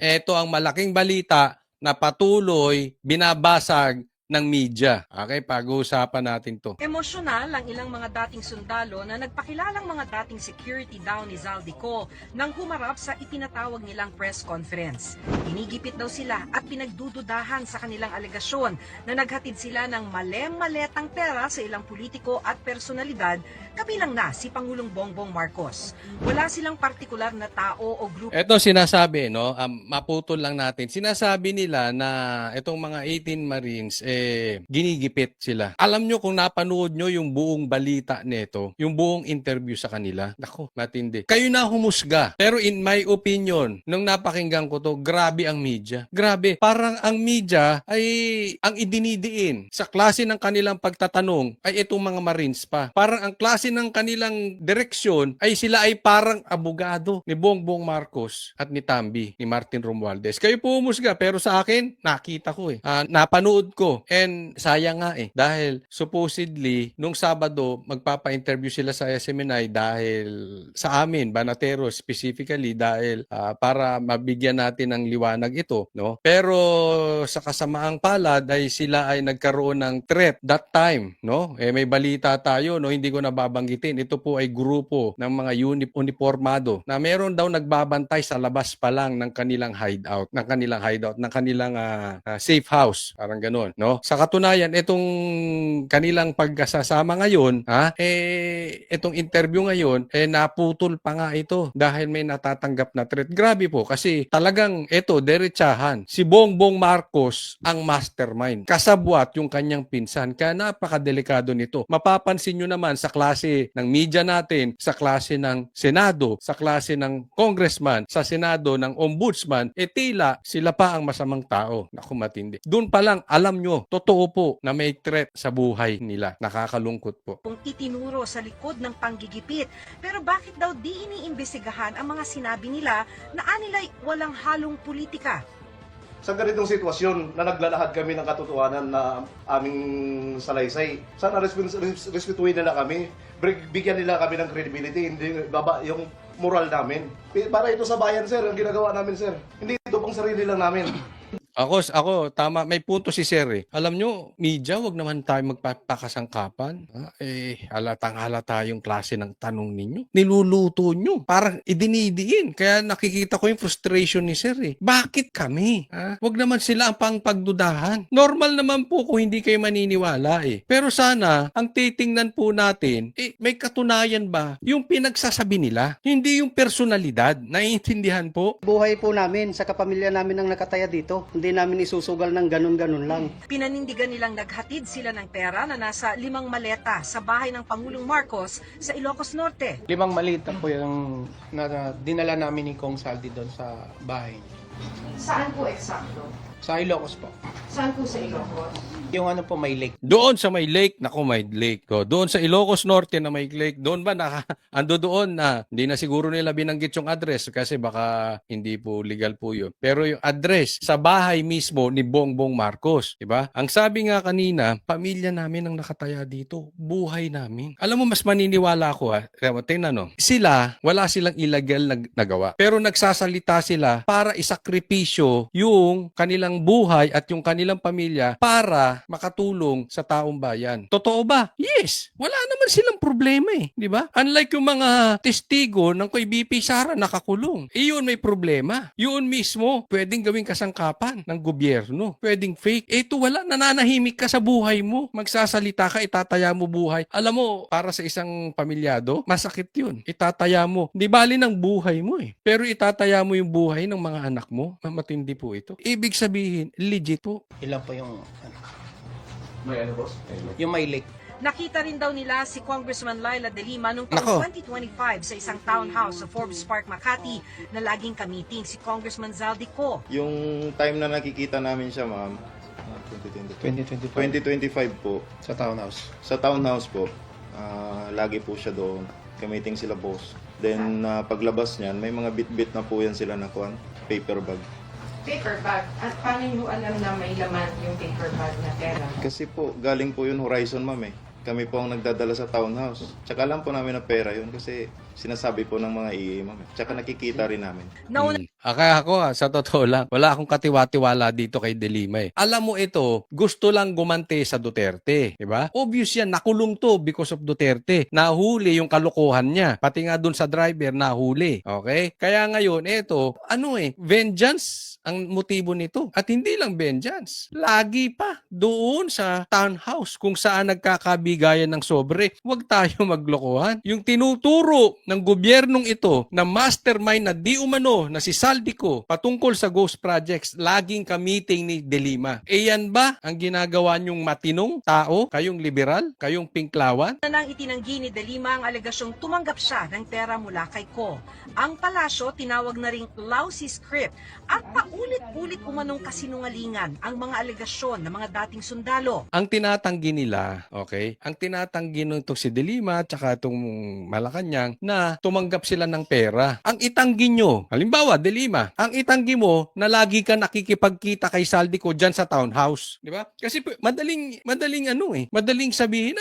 Ito ang malaking balita na patuloy binabasag ng media. Okay, pag-uusapan natin to. Emosyonal ang ilang mga dating sundalo na nagpakilalang mga dating security daw ni Zaldico nang humarap sa itinatawag nilang press conference. Inigipit daw sila at pinagdududahan sa kanilang alegasyon na naghatid sila ng maletang pera sa ilang politiko at personalidad, kabilang na si Pangulong Bongbong Marcos. Wala silang partikular na tao o grupo. Ito sinasabi, no? Maputol lang natin. Sinasabi nila na itong mga 18 Marines, ginigipit sila. Alam nyo kung napanood nyo yung buong balita nito, yung buong interview sa kanila, nako, matindi. Kayo na humusga. Pero in my opinion, nung napakinggan ko to, grabe ang media. Grabe. Parang ang media ay ang idinidiin sa klase ng kanilang pagtatanong ay itong mga Marines pa. Parang ang klase ng kanilang direksyon ay sila ay parang abogado ni Bongbong Marcos at ni Tambi, ni Martin Romualdez. Kayo po humusga, pero sa akin, nakita ko napanood ko. And sayang nga dahil supposedly, nung Sabado, magpapa-interview sila sa SMNI dahil sa amin, Banatero specifically, dahil para mabigyan natin ng liwanag ito, no? Pero sa kasamaang palad ay sila ay nagkaroon ng threat that time, no? May balita tayo, no? Hindi ko nababanggitin. Ito po ay grupo ng mga uniformado na meron daw nagbabantay sa labas pa lang ng kanilang hideout, ng kanilang safe house, parang ganoon, no? Sa katunayan, itong kanilang pagkasasama ngayon, itong interview ngayon, naputol pa nga ito dahil may natatanggap na threat. Grabe po, kasi talagang ito, derechahan. Si Bongbong Marcos ang mastermind. Kasabwat yung kanyang pinsan. Kaya napakadelikado nito. Mapapansin nyo naman sa klase ng media natin, sa klase ng Senado, sa klase ng congressman, sa Senado ng ombudsman, tila sila pa ang masamang tao. Naku, matindi. Doon pa lang, alam nyo, totoo po na may threat sa buhay nila. Nakakalungkot po. Kung itinuro sa likod ng panggigipit. Pero bakit daw di iniimbestigahan ang mga sinabi nila na anilay walang halong politika? Sa ganitong sitwasyon na naglalahad kami ng katotohanan na aming salaysay, sana respetuhin nila kami, bigyan nila kami ng credibility, hindi baba yung moral namin. Para ito sa bayan, sir, ang ginagawa namin, sir. Hindi ito pang sarili lang namin. Ako, tama, may punto si Sir. Alam nyo, media, wag naman tayo magpapakasangkapan. Halata yung klase ng tanong ninyo. Niluluto nyo. Parang idinidiin. Kaya nakikita ko yung frustration ni Sir. Bakit kami? Wag naman sila ang pagdudahan. Normal naman po kung hindi kayo maniniwala. Pero sana, ang titingnan po natin, may katunayan ba yung pinagsasabi nila? Hindi yung personalidad. Naiintindihan po? Buhay po namin sa kapamilya namin ang nakataya dito. Hindi namin isusugal ng ganun-ganun lang. Pinanindigan nilang naghatid sila ng pera na nasa 5 maleta sa bahay ng Pangulong Marcos sa Ilocos Norte. 5 malita po yung dinala namin ni Kong Saldi doon sa bahay. Saan po eksakto? Sa Ilocos po. Saan po sa Ilocos? Yung ano po, may lake. Doon sa may lake, naku, may lake. Doon sa Ilocos Norte na may lake, doon ba ando doon na hindi na siguro nila binanggit yung address kasi baka hindi po legal po yun. Pero yung address sa bahay mismo ni Bongbong Marcos, di ba? Ang sabi nga kanina, pamilya namin ang nakataya dito, buhay namin. Alam mo, mas maniniwala ako tingnan no. Sila, wala silang illegal na nagawa. Pero nagsasalita sila para isakripisyo yung kanilang buhay at yung kanilang pamilya para makatulong sa taong bayan. Totoo ba? Yes. Wala naman silang problema di ba? Unlike yung mga testigo ng kay BP Sara nakakulong. Iyon may problema. Yun mismo, pwedeng gawing kasangkapan ng gobyerno. Pwedeng fake. Ito wala, nananahimik ka sa buhay mo. Magsasalita ka, itataya mo buhay. Alam mo, para sa isang pamilyado, masakit yun. Itataya mo. Di bali ng buhay mo Pero itataya mo yung buhay ng mga anak mo. Matindi po ito. Ibig sabihin, legit po. Ilan po yung May ano, boss? yung may lake. Nakita rin daw nila si Congressman Laila De Lima noong Nako. taong 2025 sa isang townhouse sa Forbes Park, Makati na laging kamiting si Congressman Zaldico. Yung time na nakikita namin siya, ma'am, 2025 2025 po, sa townhouse. sa townhouse po, lagi po siya doon. Kamiting sila boss. Then, paglabas niyan, may mga bit-bit na po yan sila na paper bag. Paper bag. At paano nyo alam na may laman yung paper bag na pera? Kasi po, galing po yun Horizon, ma'am Kami po ang nagdadala sa townhouse. Tsaka lang po namin na pera yun kasi sinasabi po ng mga EA, ma'am Tsaka nakikita rin namin. Nauna Kaya ako sa totoo lang, wala akong katiwa-tiwala dito kay De Lima eh. Alam mo ito, gusto lang gumante sa Duterte, di ba? Obvious yan, nakulong to because of Duterte. Nahuli yung kalokohan niya. Pati nga dun sa driver, nahuli. Okay? Kaya ngayon, ito, vengeance ang motibo nito. At hindi lang vengeance, lagi pa doon sa townhouse kung saan nagkakabigayan ng sobre. Huwag tayo maglokohan. Yung tinuturo ng gobyernong ito na mastermind na di umano na si Saldico patungkol sa ghost projects, laging ka-meeting ni De Lima. Yan ba ang ginagawa niyong matinong tao? Kayong liberal? Kayong pinklawan? Nang itinanggi ni De Lima ang alegasyong tumanggap siya ng pera mula kay Ko. Ang palasyo tinawag na ring lousy script at paulit-ulit umanong kasinungalingan ang mga alegasyon ng mga dating sundalo. Ang tinatanggi nila, okay? Ang tinatanggi nito si De Lima at saka itong Malacanang na tumanggap sila ng pera. Ang itanggi nyo, halimbawa, De Lima, ang itanggi mo na lagi ka nakikipagkita kay Saldico dyan sa townhouse. Di ba? Kasi madaling sabihin,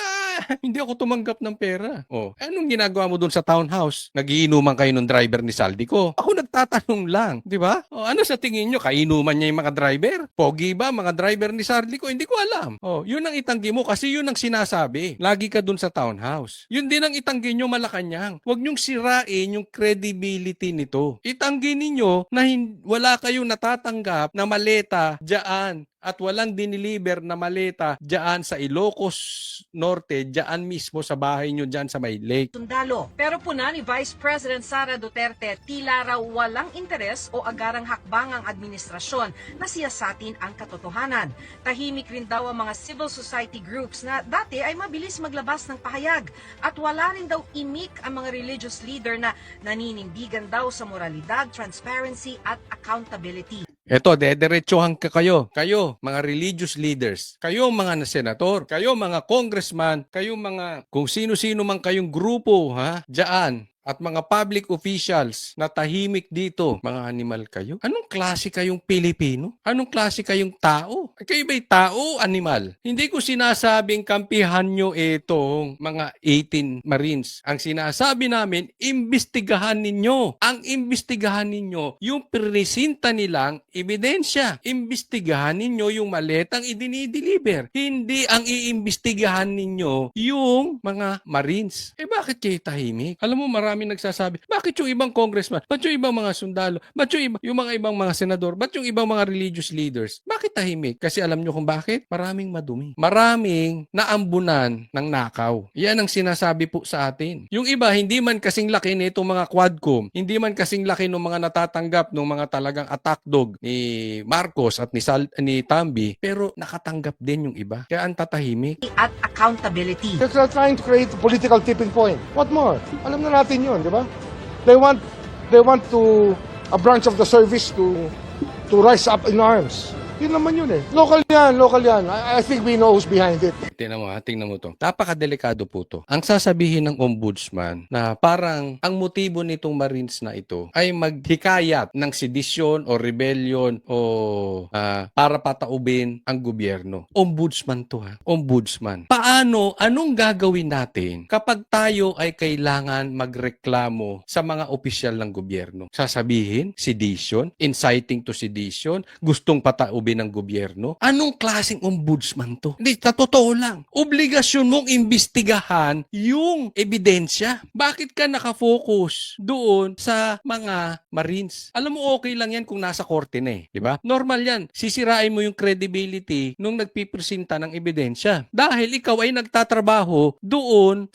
hindi ako tumanggap ng pera. Anong ginagawa mo dun sa townhouse? Nagiinuman kayo ng driver ni Saldico. Ako nagtatanong lang, di ba? Ano sa tingin nyo? Kainuman niya yung mga driver? Pogi ba mga driver ni Saldico? Hindi ko alam. Yun ang itanggi mo kasi yun ang sinasabi. Lagi ka dun sa townhouse. Yun din ang itanggi nyo, Malacanang. Huwag nyong sirain yung credibility nito. Itanggi ninyo na wala kayong natatanggap na maleta dyan at walang diniliber na maleta dyan sa Ilocos Norte, dyan mismo sa bahay nyo dyan sa may lake. Sundalo. Pero puna ni Vice President Sara Duterte, tila raw walang interes o agarang hakbang ang administrasyon na siyasatin ang katotohanan. Tahimik rin daw ang mga civil society groups na dati ay mabilis maglabas ng pahayag at wala rin daw imik ang mga religious leader na naninindigan daw sa moralidad, transparency at accountability. Eto, dederechohan kayo. Kayo, mga religious leaders. Kayo, mga senator. Kayo, mga congressman. Kayo, mga kung sino-sino man kayong grupo, dyan. At mga public officials na tahimik dito, mga animal kayo? Anong klase kayong Pilipino? Anong klase kayong tao? Kayo ba'y tao, animal? Hindi ko sinasabing kampihan nyo itong mga 18 Marines. Ang sinasabi namin, imbestigahan ninyo. Ang imbestigahan ninyo, yung presenta nilang ebidensya. Imbestigahan ninyo yung maletang idinideliver. Hindi ang iimbestigahan ninyo yung mga Marines. Bakit kayo tahimik? Alam mo, marami nagsasabi, bakit yung ibang congressman, ba't yung ibang mga sundalo, ba't yung mga ibang mga senador, ba't yung ibang mga religious leaders? Bakit tahimik? Kasi alam nyo kung bakit? Maraming madumi. Maraming naambunan ng nakaw. Yan ang sinasabi po sa atin. Yung iba, hindi man kasing laki nitong mga quadcom, hindi man kasing laki ng mga natatanggap ng mga talagang attack dog ni Marcos at ni Tambi, pero nakatanggap din yung iba. Kaya ang tatahimik. At accountability. They're trying to create a political tipping point. What more? Alam na natin yun, di ba? They want to a branch of the service to rise up in arms. Yun naman yun eh. Local yan. I think we know who's behind it. Tingnan mo to. Napakadelikado po to. Ang sasabihin ng ombudsman na parang ang motibo nitong Marines na ito ay maghikayat ng sedisyon o rebellion o para pataubin ang gobyerno. Ombudsman to Ombudsman. Anong gagawin natin kapag tayo ay kailangan magreklamo sa mga opisyal ng gobyerno? Sasabihin, sedition, inciting to sedition, gustong pataubin ng gobyerno? Anong klaseng ombudsman to? Hindi, sa totoo lang. Obligasyon mong imbestigahan yung ebidensya. Bakit ka nakafocus doon sa mga Marines? Alam mo, okay lang yan kung nasa korte na eh. Diba? Normal yan. Sisirain mo yung credibility nung nagpipresenta ng ebidensya. Dahil ikaw ay nagtatrabaho doon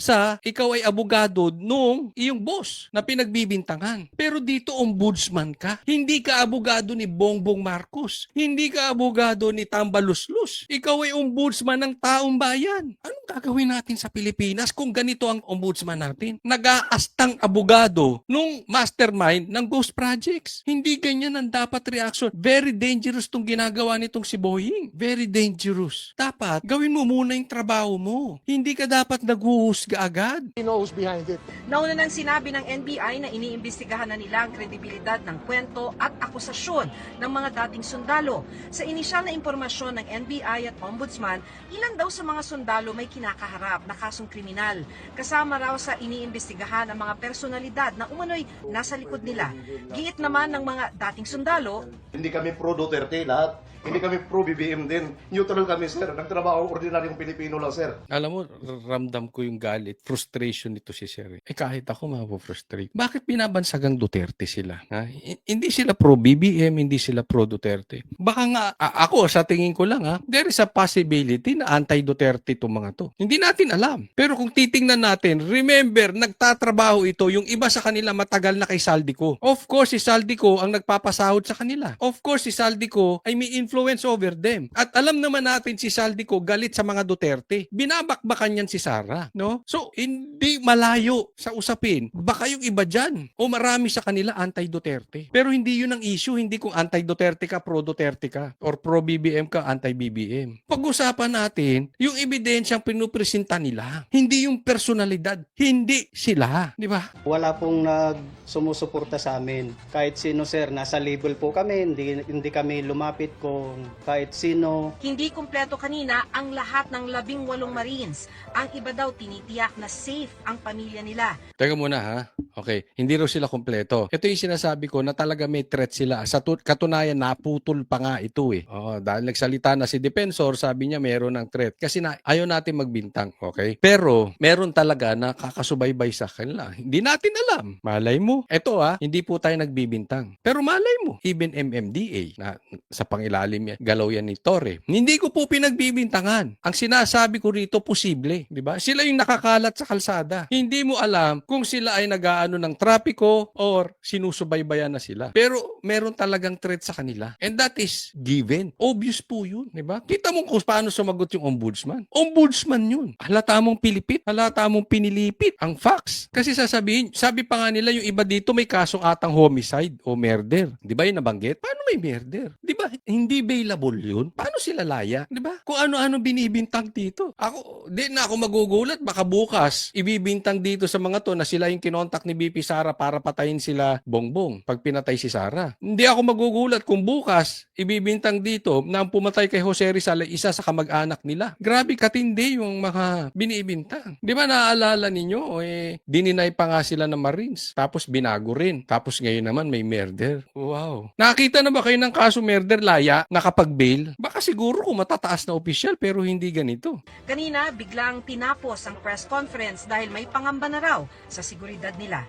ikaw ay abogado nung iyong boss na pinagbibintangan. Pero dito ombudsman ka. Hindi ka abogado ni Bongbong Marcos. Hindi ka abogado ni Tambaluslus. Ikaw ay ombudsman ng taong bayan. Anong gagawin natin sa Pilipinas kung ganito ang ombudsman natin? Nag-aastang abogado nung mastermind ng ghost projects. Hindi ganyan ang dapat reaction. Very dangerous tong ginagawa nitong si Boying. Very dangerous. Dapat gawin mo muna yung trabaho mo. Hindi ka dapat naghuhusga agad. We know who's behind it. Nauna nang sinabi ng NBI na iniimbestigahan na nila ang kredibilidad ng kwento at akusasyon ng mga dating sundalo. Sa inisyal na impormasyon ng NBI at Ombudsman, ilan daw sa mga sundalo may kinakaharap na kasong kriminal. Kasama raw sa iniimbestigahan ang mga personalidad na umano'y nasa likod nila. Giit naman ng mga dating sundalo, Hindi kami pro Duterte lahat. Hindi kami pro BBM din. Neutral kami, sir. Nagtrabaho ordinaryong Pilipino lang, sir. Alam mo, ramdam ko yung galit, frustration nito si Sir. Kahit ako mapo-frustrate. Bakit binabansagang Duterte sila? Ha? Hindi sila pro BBM, hindi sila pro Duterte. Baka nga, ako sa tingin ko lang there is a possibility na anti-Duterte itong mga to. Hindi natin alam. Pero kung titingnan natin, remember, nagtatrabaho ito, yung iba sa kanila matagal na kay Saldico. Of course, si Saldico ang nagpapasahod sa kanila. Of course, si Saldico ay may influence over them. At alam naman natin si Saldico galit sa mga Duterte. Binabakbakan yan si Sara, no? So, hindi malayo sa usapin. Baka yung iba dyan o marami sa kanila anti-Duterte. Pero hindi yun ang issue. Hindi kung anti-Duterte ka, pro-Duterte ka. Or pro-BBM ka, anti-BBM. Pag-usapan natin yung ebidensyang pinupresenta nila. Hindi yung personalidad. Hindi sila. Di ba? Wala pong sumusuporta sa amin. Kahit sino sir, nasa label po kami, hindi kami lumapit kung kahit sino. hindi kumpleto kanina ang lahat ng 18 Marines. Ang iba daw tinitiyak na safe ang pamilya nila. Teka muna ha. Okay, hindi raw sila kompleto. Ito yung sinasabi ko na talaga may threat sila. Sa katunayan, naputol pa nga ito eh. Dahil nagsalita na si Defensor, sabi niya meron ng threat. Kasi ayaw natin magbintang, okay? Pero meron talaga na kakasubaybay sa kanila. Hindi natin alam. Malay mo. Ito hindi po tayo nagbibintang. Pero malay mo, even MMDA, na sa pangilalim yan, galaw yan ni Torre. Hindi ko po pinagbibintangan. Ang sinasabi ko rito, posible. Di ba? Sila yung nakakalat sa kalsada. Hindi mo alam kung sila ay nag-aano ng trapiko or sinusubaybayan na sila. Pero meron talagang threat sa kanila. And that is given. Obvious po yun. Di ba? Kita mo kung paano sumagot yung ombudsman. Ombudsman yun. Halata mong pilipit. Halata mong pinilipit ang facts. Kasi sasabihin, sabi pa nga nila yung iba dito may kasong atang homicide o murder. Di ba yung nabanggit? Paano may murder? Di ba? Hindi bailable yun. Paano sila laya? Di ba? Kung ano-ano binibintang dito. Di na ako magugulat. Baka bukas, ibibintang dito sa mga to na sila yung kinontak ni BP Sara para patayin sila Bongbong pag pinatay si Sara. Hindi ako magugulat kung bukas, ibibintang dito na ang pumatay kay Jose Rizal ay isa sa kamag-anak nila. Grabe katindi yung mga binibintang. Di ba naaalala ninyo? Dininay pa nga sila ng Marines. Tapos binago rin. Tapos ngayon naman may murder. Wow. Nakita na ba kayo ng kaso murder laya nakapag-bail? Baka siguro kung matataas na opisyal pero hindi ganito. Kanina, biglang tinapos ang press conference dahil may pangamba na raw sa seguridad nila.